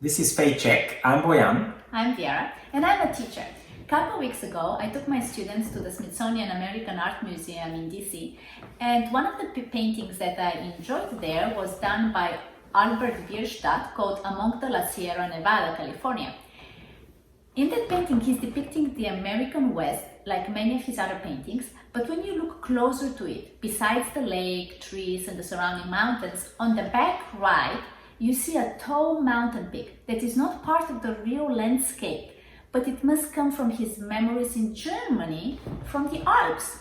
This is Faith Check. I'm Boyan. I'm Vera, and I'm a teacher. A couple weeks ago, I took my students to the Smithsonian American Art Museum in DC, and one of the paintings that I enjoyed there was done by Albert Bierstadt called Among the La Sierra Nevada, California. In that painting, he's depicting the American West like many of his other paintings, but when you look closer to it, besides the lake, trees, and the surrounding mountains, on the back right, you see a tall mountain peak that is not part of the real landscape, but it must come from his memories in Germany from the Alps.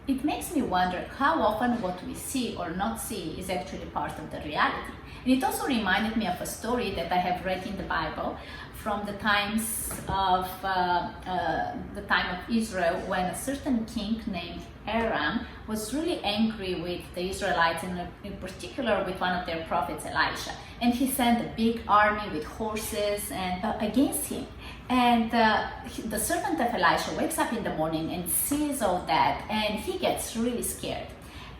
It makes me wonder how often what we see or not see is actually part of the reality. And it also reminded me of a story that I have read in the Bible from the times of Israel, when a certain king named Aram was really angry with the Israelites, and in particular with one of their prophets, Elisha. And he sent a big army with horses and against him. And the servant of Elisha wakes up in the morning and sees all that, and he gets really scared.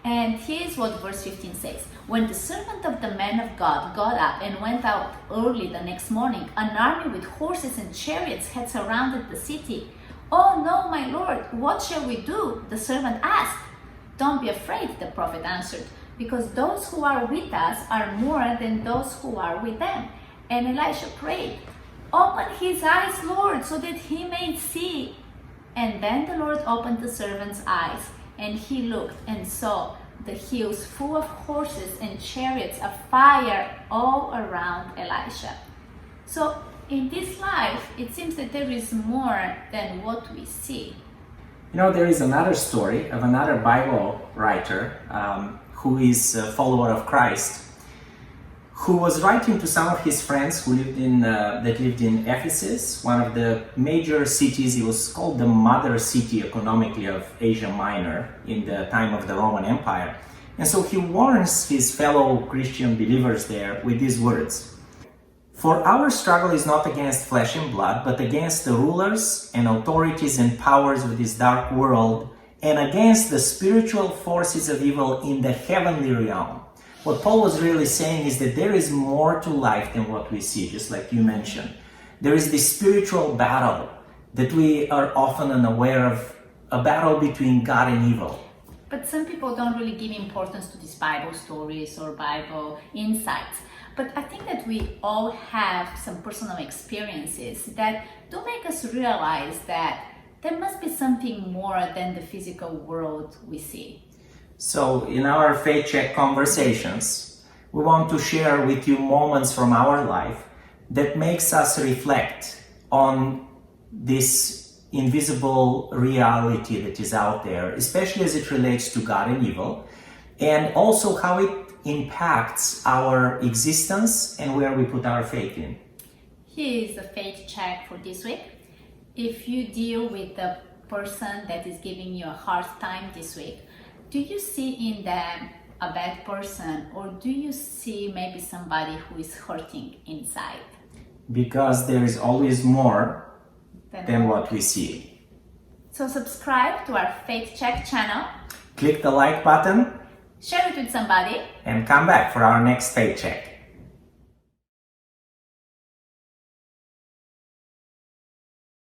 And here's what verse 15 says. When the servant of the man of God got up and went out early the next morning, an army with horses and chariots had surrounded the city. "Oh no, my lord, what shall we do?" the servant asked. "Don't be afraid," the prophet answered, "because those who are with us are more than those who are with them." And Elisha prayed, "Open his eyes, Lord, so that he may see." And then the Lord opened the servant's eyes, and he looked and saw the hills full of horses and chariots of fire all around Elisha. So in this life, it seems that there is more than what we see. You know, there is another story of another Bible writer who is a follower of Christ, who was writing to some of his friends who lived in Ephesus, one of the major cities. It was called the mother city economically of Asia Minor in the time of the Roman Empire. And so he warns his fellow Christian believers there with these words: "For our struggle is not against flesh and blood, but against the rulers and authorities and powers of this dark world, and against the spiritual forces of evil in the heavenly realm." What Paul was really saying is that there is more to life than what we see, just like you mentioned. There is this spiritual battle that we are often unaware of, a battle between God and evil. But some people don't really give importance to these Bible stories or Bible insights. But I think that we all have some personal experiences that do make us realize that there must be something more than the physical world we see. So in our Faith Check conversations, we want to share with you moments from our life that makes us reflect on this invisible reality that is out there, especially as it relates to God and evil, and also how it impacts our existence and where we put our faith in. Here is the Faith Check for this week. If you deal with the person that is giving you a hard time this week, do you see in them a bad person, or do you see maybe somebody who is hurting inside? Because there is always more than what we see. So subscribe to our Faith Check channel. Click the like button Share it with somebody. and come back for our next Faith Check.